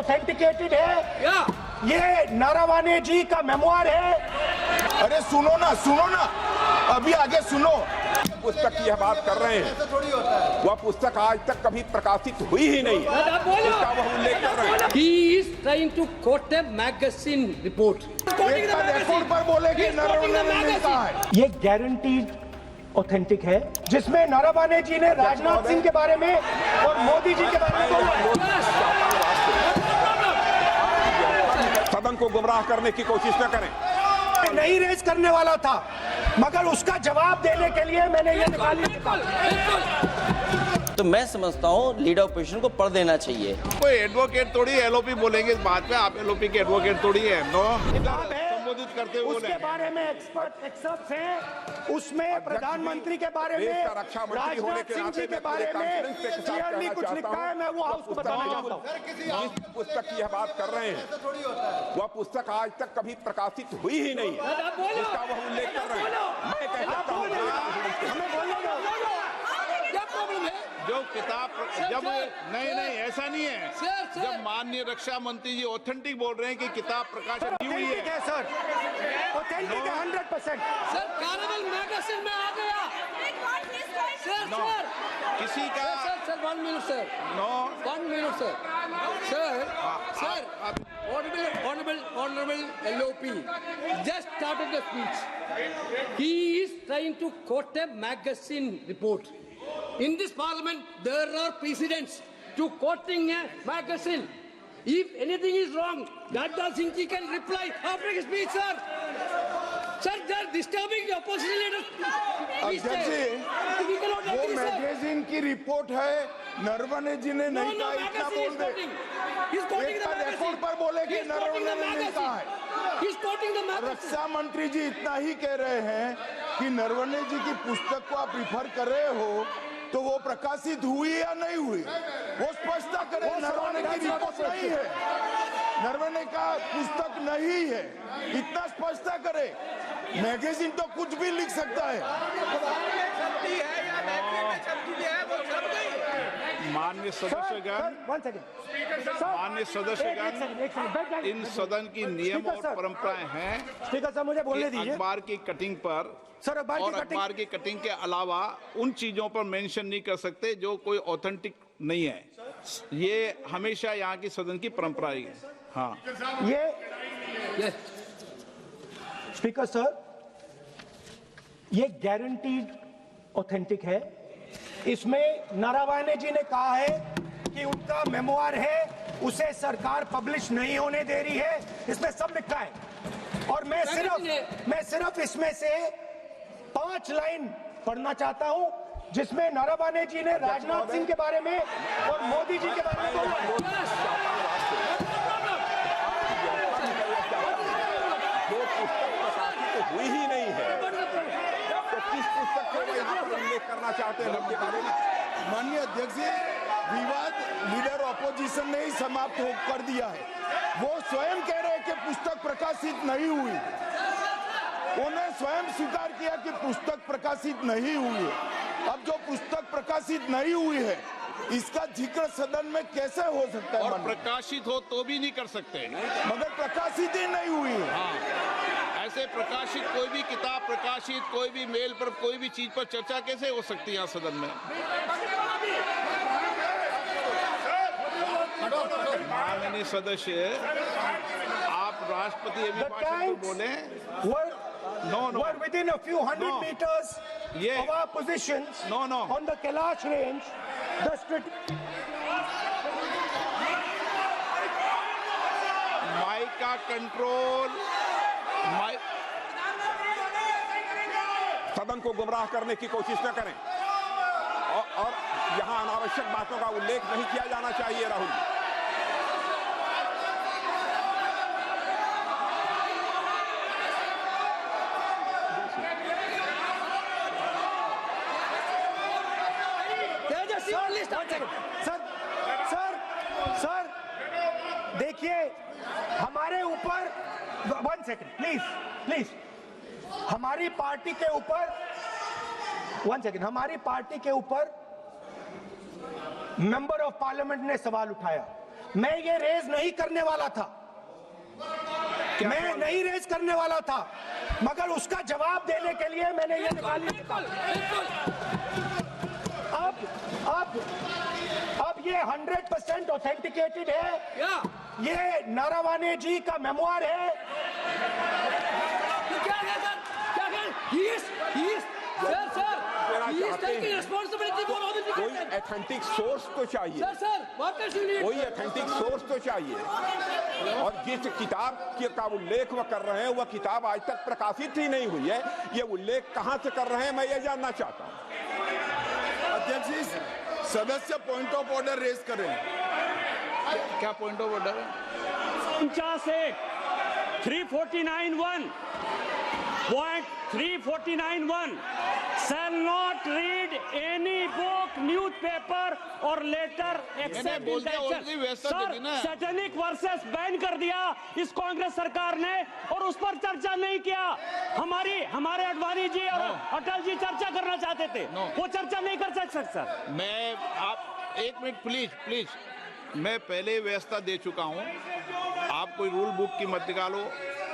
Authenticated है। ये नारावाने जी का मेमोयर है। अरे सुनो ना अभी आगे सुनो। पुस्तक की यह बात कर रहे हैं, वह पुस्तक आज तक कभी प्रकाशित हुई ही नहीं है, इसका वह उल्लेख कर रहे हैं। He is trying to quote a magazine report. Record पर बोले कि नरवणे ने कहा है। ये गारंटीड ऑथेंटिक है, जिसमें नारावाने जी ने राजनाथ सिंह के बारे में और मोदी जी के बारे में बोला है। सदन को गुमराह करने की कोशिश न करें। नहीं रेज करने वाला था, मगर उसका जवाब देने के लिए मैंने ये निकाली। तो मैं समझता हूँ लीडर ऑपोजिशन को पढ़ देना चाहिए। कोई एडवोकेट थोड़ी एलओपी बोलेंगे इस बात पे, आप एलओपी के एडवोकेट थोड़ी है। नो संबोधित करते हुए उसके बारे में एक्सपर्ट्स हैं, उसमें प्रधानमंत्री के बारे में, राजनाथ सिंह जी के बारे में क्लियरली कुछ लिखा है। मैं वो हाउस को बताना चाहता हूँ। जिस पुस्तक की यह बात कर रहे हैं, वह पुस्तक आज तक कभी प्रकाशित हुई ही नहीं है, इसका वह उल्लेख कर रहे हैं। मैं कहता हूँ जो किताब जब नहीं ऐसा नहीं है। जब माननीय रक्षा मंत्री जी ऑथेंटिक बोल रहे हैं कि किताब प्रकाशित नहीं हुई है सर, ऑथेंटिक है 100%। सर कैरेवल मैगजीन में आ गया। सर किसी का sir 1 minute sir. No 1 minute sir. Sir honorable LOP just started the speech. He is trying to quote a magazine report. In this parliament, there are precedents to quoting a magazine. If anything is wrong, Rajnath Singh ji can reply after his speech, sir. Sir, they are disturbing the opposition leaders. अध्यक्ष जी, वो magazine की report है, नरवणे जी ने नहीं कहा, इतना बोल दे। Record पर बोले कि नरवणे ने नहीं कहा है। रक्षा मंत्री जी इतना ही कह रहे हैं कि नरवणे जी की पुस्तक को आप रिफर कर रहे हो, तो वो प्रकाशित हुई या नहीं हुई, वो स्पष्टता करें। नरवणे की रिपोर्ट नहीं है, नरवणे का पुस्तक नहीं है, इतना स्पष्टता करे। मैगजीन तो कुछ भी लिख सकता है। माननीय सदस्यगण, इन सदन की नियम और परंपराएं हैं। स्पीकर साहब मुझे बोलने दीजिए। अखबार की कटिंग पर सर, अखबार की कटिंग के अलावा उन चीजों पर मेंशन नहीं कर सकते जो कोई ऑथेंटिक नहीं है। ये हमेशा यहाँ की सदन की परंपरा है। हाँ, ये स्पीकर सर, ये गारंटीड ऑथेंटिक है। इसमें नारावाने जी ने कहा है कि उनका मेमोयर है, उसे सरकार पब्लिश नहीं होने दे रही है, इसमें सब लिखा है। और मैं सिर्फ इसमें से 5 लाइन पढ़ना चाहता हूं, जिसमें नारावाने जी ने राजनाथ सिंह के बारे में और मोदी जी के बारे में बोला है। हुई ही नहीं है, तो किस पुस्तक को वो यहाँ पर उल्लेख करना चाहते हैं उनके बारे में? माननीय अध्यक्ष जी, विवाद लीडर ऑपोजिशन ने ही समाप्त कर दिया है। वो स्वयं कह रहे हैं कि पुस्तक प्रकाशित नहीं हुई, उन्हें स्वयं स्वीकार किया कि पुस्तक प्रकाशित नहीं हुई है। अब जो पुस्तक प्रकाशित नहीं हुई है, इसका जिक्र सदन में कैसे हो सकता है? और प्रकाशित हो तो भी नहीं कर सकते, मगर प्रकाशित ही नहीं हुई है। हाँ, ऐसे प्रकाशित कोई भी किताब प्रकाशित, कोई भी मेल पर, कोई भी चीज पर चर्चा कैसे हो सकती है यहाँ सदन में? माननीय सदस्य, आप राष्ट्रपति अभिभाषण को बोले। Were within a few hundred meters of our positions on the Kailash range. Mic का कंट्रोल, सदन को गुमराह करने की कोशिश न करें और यहाँ अनावश्यक बातों का उल्लेख नहीं किया जाना चाहिए। राहुल, सर देखिए, हमारे ऊपर 1 सेकंड प्लीज, हमारी पार्टी के ऊपर 1 सेकंड, हमारी पार्टी के ऊपर मेंबर ऑफ पार्लियामेंट ने सवाल उठाया। मैं ये रेज नहीं करने वाला था, मैं नहीं रेज करने वाला था, मगर उसका जवाब देने के लिए मैंने ये निकाली किताब। अब ये 100% ऑथेंटिकेटेड है। ये नारावाने जी का मेमोयर है। क्या है सर? क्या है? He is sir. He is taking responsibility for all the कोई things. ऑथेंटिक सोर्स तो चाहिए, Sir, what else you need? कोई ऑथेंटिक सोर्स तो चाहिए। और जिस किताब का उल्लेख वह कर रहे हैं वह किताब आज तक प्रकाशित ही नहीं हुई है। ये उल्लेख कहां से कर रहे हैं मैं ये जानना चाहता हूं। अध्यक्ष जी, सदस्य पॉइंट ऑफ ऑर्डर रेज करें। क्या पॉइंट ऑफ ऑर्डर है? 349(1) shall not read any book, newspaper or letter except बोल दिया, intention. already व्यवस्था दे दी ना। सैटेनिक वर्सेस बैन कर दिया इस कांग्रेस सरकार ने और उस पर चर्चा नहीं किया। हमारे अडवाणी जी और अटल जी चर्चा करना चाहते थे, वो चर्चा नहीं कर सकते सर। मैं आप एक मिनट प्लीज, मैं पहले व्यवस्था दे चुका हूं। आप कोई रूल बुक की मत निकालो,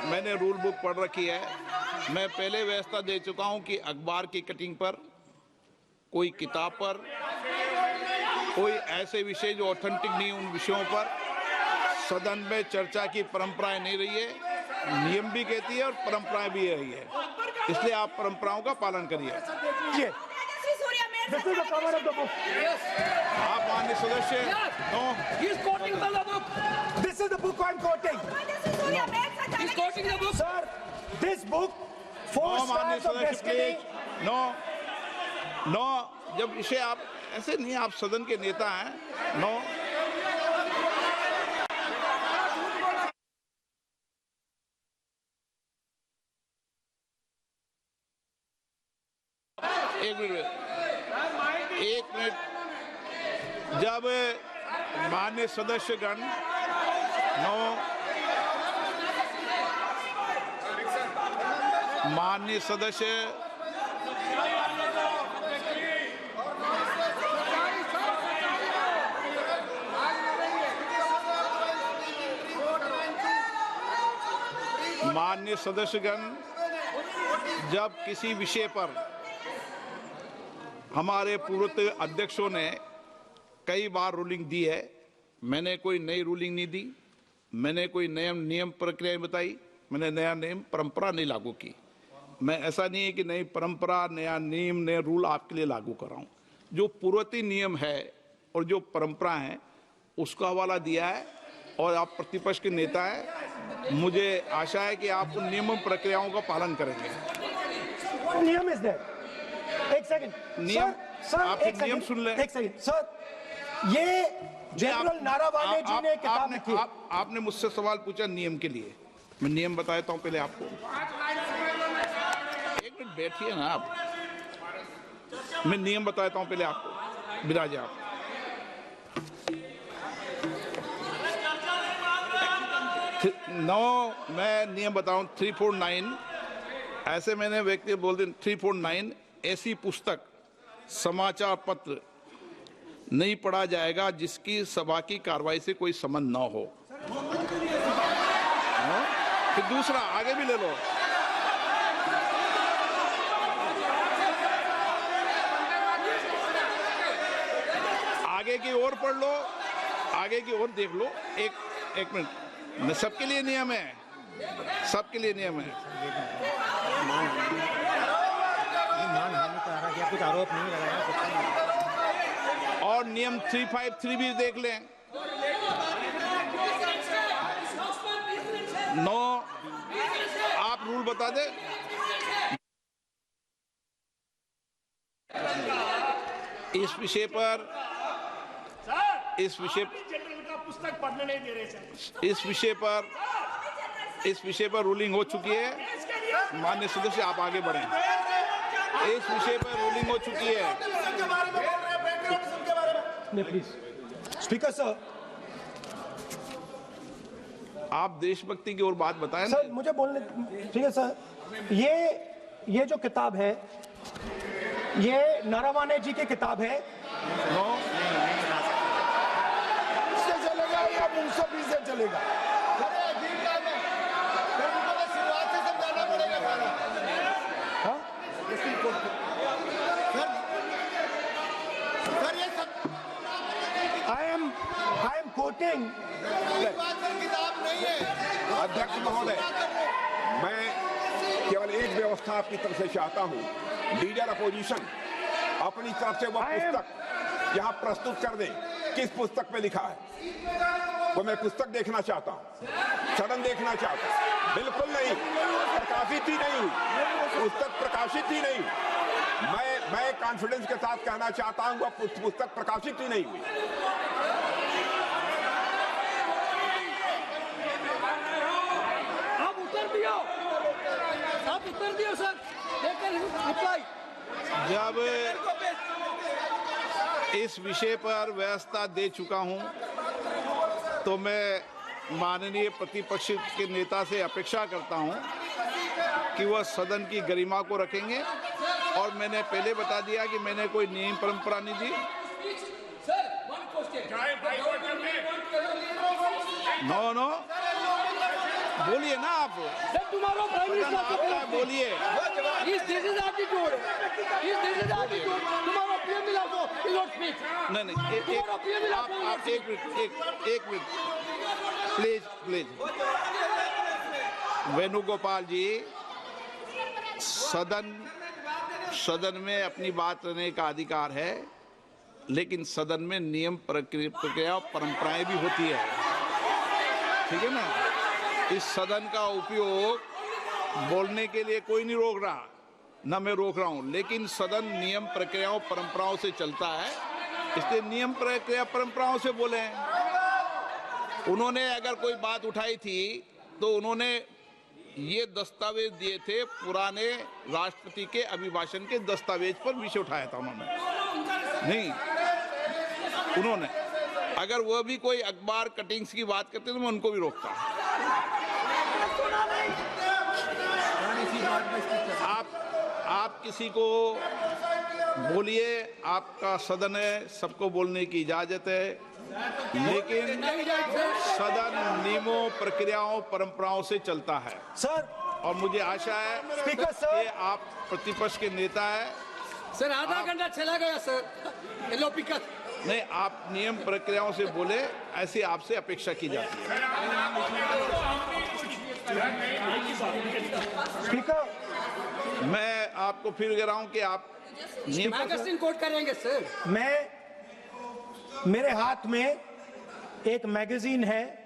मैंने रूल बुक पढ़ रखी है। मैं पहले व्यवस्था दे चुका हूं कि अखबार की कटिंग पर, कोई किताब पर, कोई ऐसे विषय जो ऑथेंटिक नहीं, उन विषयों पर सदन में चर्चा की परंपराएं नहीं रही है। नियम भी कहती है और परंपराएं भी रही है, इसलिए आप परंपराओं का पालन करिए। This is the cover of the book. आप माननीय सदस्य, no, He is quoting from the book. This is the book I'm quoting. He is quoting the book. Sir, this book, 4 no माननीय Stars of सदस्य Destiny. Please, no, जब इसे आप ऐसे नहीं, आप सदन के नेता हैं, नो। एक मिनट, जब माननीय सदस्यगण, माननीय सदस्य, माननीय सदस्यगण, जब किसी विषय पर हमारे पूर्व अध्यक्षों ने कई बार रूलिंग दी है, मैंने कोई नई रूलिंग नहीं दी, मैंने कोई नियम प्रक्रिया बताई, मैंने नया नियम परंपरा नहीं लागू की। मैं ऐसा नहीं है कि नई परंपरा, नया नियम, नया रूल आपके लिए लागू कर रहा हूं। जो पूर्ववर्ती नियम है और जो परंपरा है उसका हवाला दिया है, और आप प्रतिपक्ष के नेता हैं, मुझे आशा है कि आप उन नियम प्रक्रियाओं का पालन करेंगे। नियम इज देयर। एक सेकंड, नियम, सर, आप एक नियम सेकंड, सुन लें। एक सेकंड सर, ये जनरल नारावाने जी ने किताब लिखी है। आपने मुझसे सवाल पूछा नियम के लिए, मैं नियम बताता हूं पहले आपको। एक मिनट बैठिए ना आप, मैं नियम बताता हूं पहले आपको। विराज आप, मैं नियम बताऊं 349, ऐसे मैंने व्यक्ति बोल दिया 349, ऐसी पुस्तक, समाचार पत्र नहीं पढ़ा जाएगा जिसकी सभा की कार्रवाई से कोई संबंध न हो। फिर दूसरा आगे भी ले लो, आगे की ओर पढ़ लो, आगे की ओर देख लो। एक मिनट, सबके लिए नियम है, सबके लिए नियम है। कुछ आरोप नहीं लगाया। और नियम 353 भी देख लें। नो, आप रूल बता दे। इस विषय पर पुस्तक पढ़ने नहीं दे रहे सर। इस विषय पर रूलिंग हो चुकी है। माननीय सदस्य, आप आगे बढ़ें। इस विषय पर रूलिंग हो चुकी है। प्लीज स्पीकर सर, आप देशभक्ति की ओर बात बताएं। सर मुझे बोलने, ठीक है सर, ये जो किताब है ये नारावाने जी की किताब है। इससे चलेगा या 320 से चलेगा। I am quoting. अध्यक्ष महोदय, मैं केवल एक व्यवस्था आपकी तरफ से चाहता हूं। लीडर अपोजिशन अपनी तरफ से वह पुस्तक यहाँ प्रस्तुत कर दें। किस पुस्तक पे लिखा है वो मैं पुस्तक देखना चाहता हूँ, सदन देखना चाहता हूँ। बिल्कुल नहीं, प्रकाशित ही नहीं हुई पुस्तक, प्रकाशित ही नहीं। मैं कॉन्फिडेंस के साथ कहना चाहता हूँ वह पुस्तक प्रकाशित ही नहीं हुई। आप उत्तर दियो सर, रिप्लाई। जब इस विषय पर व्यवस्था दे चुका हूं तो मैं माननीय प्रतिपक्ष के नेता से अपेक्षा करता हूं कि वह सदन की गरिमा को रखेंगे। और मैंने पहले बता दिया कि मैंने कोई नियम परंपरा नहीं दी। नो बोलिए ना आप, बोलिए। नहीं आप एक मिनट प्लीज। वेणुगोपाल जी, सदन में अपनी बात करने का अधिकार है, लेकिन सदन में नियम प्रक्रिया परंपराएं भी होती है, ठीक है ना। इस सदन का उपयोग बोलने के लिए कोई नहीं रोक रहा, ना मैं रोक रहा हूं, लेकिन सदन नियम प्रक्रियाओं परंपराओं से चलता है, इसलिए नियम प्रक्रिया परंपराओं से बोले। उन्होंने अगर कोई बात उठाई थी तो उन्होंने ये दस्तावेज दिए थे, पुराने राष्ट्रपति के अभिभाषण के दस्तावेज पर विषय उठाया था उन्होंने अगर वह भी कोई अखबार कटिंग्स की बात करते तो मैं उनको भी रोकता। आप किसी को बोलिए, आपका सदन है, सबको बोलने की इजाजत है, लेकिन सदन नियमों प्रक्रियाओं परंपराओं से चलता है सर। और मुझे आशा है स्पीकर सर कि आप प्रतिपक्ष के नेता है। सर आधा घंटा चला गया सर, नहीं, आप नियम प्रक्रियाओं से बोले, ऐसी आपसे अपेक्षा की जाती है। स्पीकर, मैं आपको फिर कह रहा हूं कि आप मैगजीन कोट करेंगे सर। मेरे हाथ में एक मैगजीन है,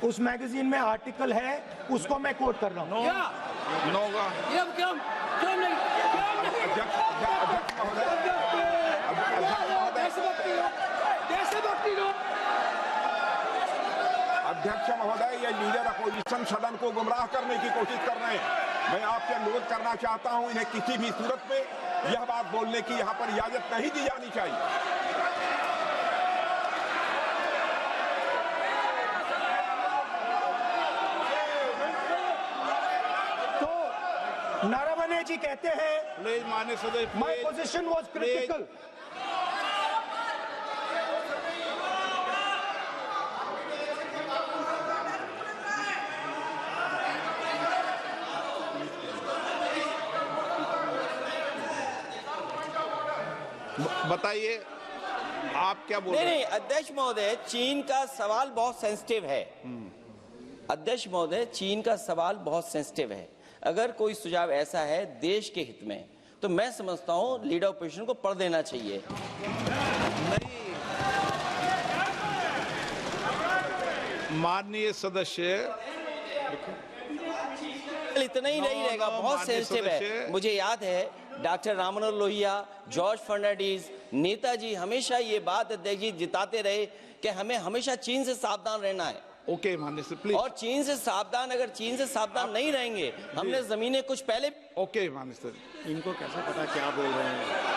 उस मैगजीन में आर्टिकल है, उसको मैं कोट कर रहा हूँ। अध्यक्ष महोदय, ये लीडर अपोजिशन सदन को गुमराह करने की कोशिश कर रहे हैं। मैं आपसे अनुरोध करना चाहता हूं, इन्हें किसी भी सूरत में यह बात बोलने की यहां पर इजाजत नहीं दी जानी चाहिए। तो नारावने जी कहते हैं, माननीय सदस्य, माय पोजीशन वाज क्रिटिकल। बताइए आप क्या बोल रहे हैं? नहीं, अध्यक्ष महोदय, चीन का सवाल बहुत सेंसिटिव है। अध्यक्ष महोदय, चीन का सवाल बहुत सेंसिटिव है। अगर कोई सुझाव ऐसा है देश के हित में, तो मैं समझता हूं लीडर ऑपोजिशन को पढ़ देना चाहिए। नहीं, माननीय सदस्य, इतना ही नहीं रहेगा, बहुत सेंसिटिव है। मुझे याद है डॉक्टर राम मनोहर लोहिया, जॉर्ज फर्नांडिस, नेताजी हमेशा ये बात अध्यक्ष जी जिताते रहे कि हमें हमेशा चीन से सावधान रहना है। ओके माननीय सर, प्लीज। और चीन से सावधान, अगर चीन से सावधान नहीं रहेंगे, हमने जमीनें कुछ पहले। ओके माननीय सर। इनको कैसे पता क्या बोल रहे हैं?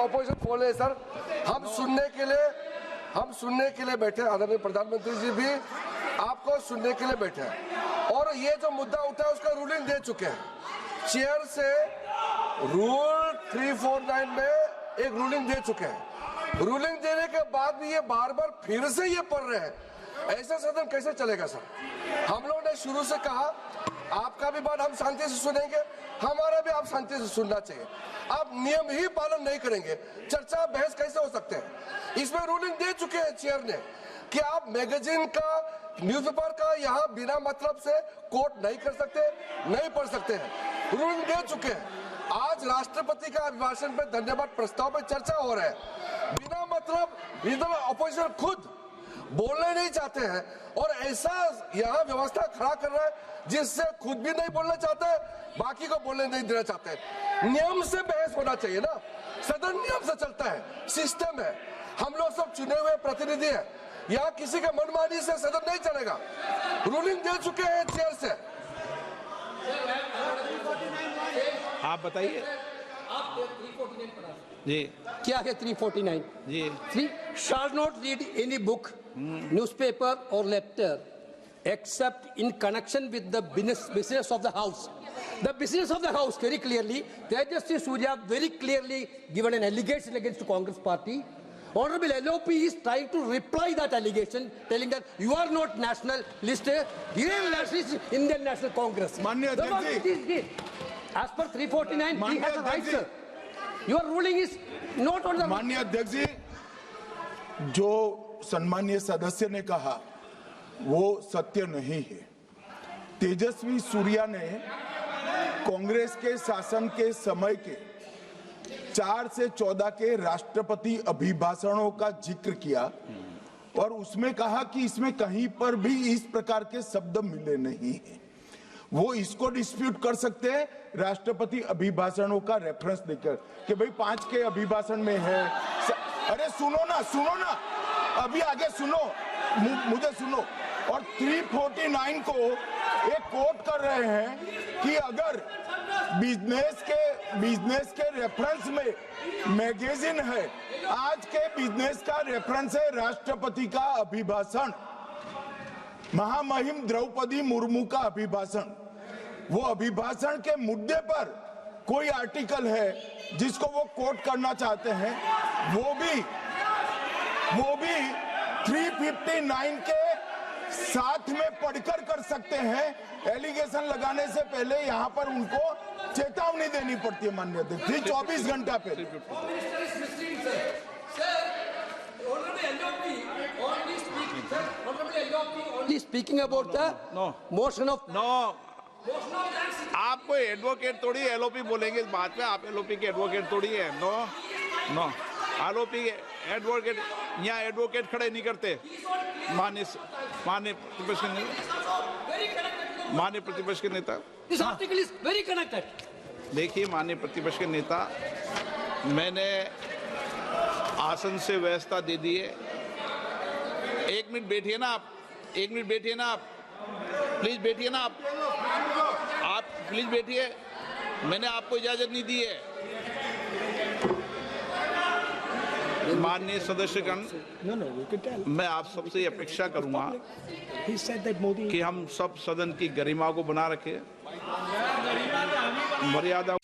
ऑपोजिशन बोल रहे सर, हम सुनने के लिए हम सुनने के लिए बैठे, आदरणीय प्रधानमंत्री जी भी आपको सुनने के लिए बैठे हैं और ये जो मुद्दा उठा है उसका रूलिंग दे चुके हैं। चेयर से रूल 349 में एक रूलिंग दे चुके हैं। रूलिंग देने के बाद भी ये बार बार फिर से ये पढ़ रहे हैं, ऐसा सदन कैसे चलेगा सर? हम लोगों ने शुरू से कहा आपका भी बात हम शांति से सुनेंगे, हमारा भी आप शांति से सुनना चाहिए। आप नियम ही पालन नहीं करेंगे, चर्चा बहस कैसे हो सकते हैं? इसमें रूलिंग दे चुके हैं चेयर ने कि आप मैगजीन का, न्यूज़पेपर का यहाँ बिना मतलब से कोट नहीं कर सकते, नहीं पढ़ सकते हैं। रूलिंग दे चुके हैं। आज राष्ट्रपति का अभिभाषण पे धन्यवाद प्रस्ताव पे चर्चा हो रहा है, बिना मतलब इधर अपोजिशन खुद बोलने नहीं चाहते हैं और ऐसा यहाँ व्यवस्था खड़ा कर रहा है जिससे खुद भी नहीं बोलना चाहते, बाकी को बोलने नहीं देना चाहते। नियम से बहस होना चाहिए ना, सदन नियम से चलता है, सिस्टम है, हम लोग सब चुने हुए प्रतिनिधि हैं, यहाँ किसी के मनमानी से सदन नहीं चलेगा। रूलिंग दे चुके हैं चेयर से। आप बताइए जी, क्या है 349? जी, 3 shall not read any book, newspaper or letter except in connection with the business of the house. The business of the house, very clearly, Tejaswi Surya very clearly given an allegation against the Congress party. Honorable LOP is trying to reply that allegation, telling that you are not nationalist, Indian nationalist, Indian National Congress. माननीय The अध्यक्ष one it is, as per 349, he माननीय has a right, अध्यक्ष sir. Your ruling is not on the... माननीय अध्यक्ष जी, जो सम्मानीय सदस्य ने कहा वो सत्य नहीं है। तेजस्वी सूर्या ने कांग्रेस के शासन के समय के 4 से 14 के राष्ट्रपति अभिभाषणों का जिक्र किया और उसमें कहा कि इसमें कहीं पर भी इस प्रकार के शब्द मिले नहीं हैं। वो इसको डिस्प्यूट कर सकते हैं राष्ट्रपति अभिभाषणों का रेफरेंस देकर कि भाई 5 के अभिभाषण में है। अरे सुनो ना, अभी आगे सुनो, मुझे सुनो। और 349 को एक कोट कर रहे हैं कि अगर बिजनेस के रेफरेंस में मैगजीन है, आज के बिजनेस का रेफरेंस है राष्ट्रपति का अभिभाषण, महामहिम द्रौपदी मुर्मू का अभिभाषण। वो अभिभाषण के मुद्दे पर कोई आर्टिकल है जिसको वो कोट करना चाहते हैं, वो भी 359 के साथ में पढ़कर कर सकते हैं। एलिगेशन लगाने से पहले यहाँ पर उनको चेतावनी देनी पड़ती है माननीय अध्यक्ष, 24 घंटा पहले। Speaking about the motion of... no, आप कोई एडवोकेट थोड़ी एलओपी बोलेंगे इस बात पे, आप एलओपी के एडवोकेट थोड़ी है। नो, एलओपी एडवोकेट, यहाँ एडवोकेट खड़े नहीं करते। माननीय प्रतिपक्ष के नेता, This article is very connected. देखिए माननीय प्रतिपक्ष के नेता, मैंने आसन से व्यवस्था दे दी है। 1 मिनट बैठिए ना आप, 1 मिनट बैठिए ना आप, प्लीज बैठिए ना आप प्लीज बैठिए। मैंने आपको इजाजत नहीं दी है। माननीय सदस्यगण, मैं आप सबसे अपेक्षा करूंगा कि हम सब सदन की गरिमा को बना रखें, मर्यादा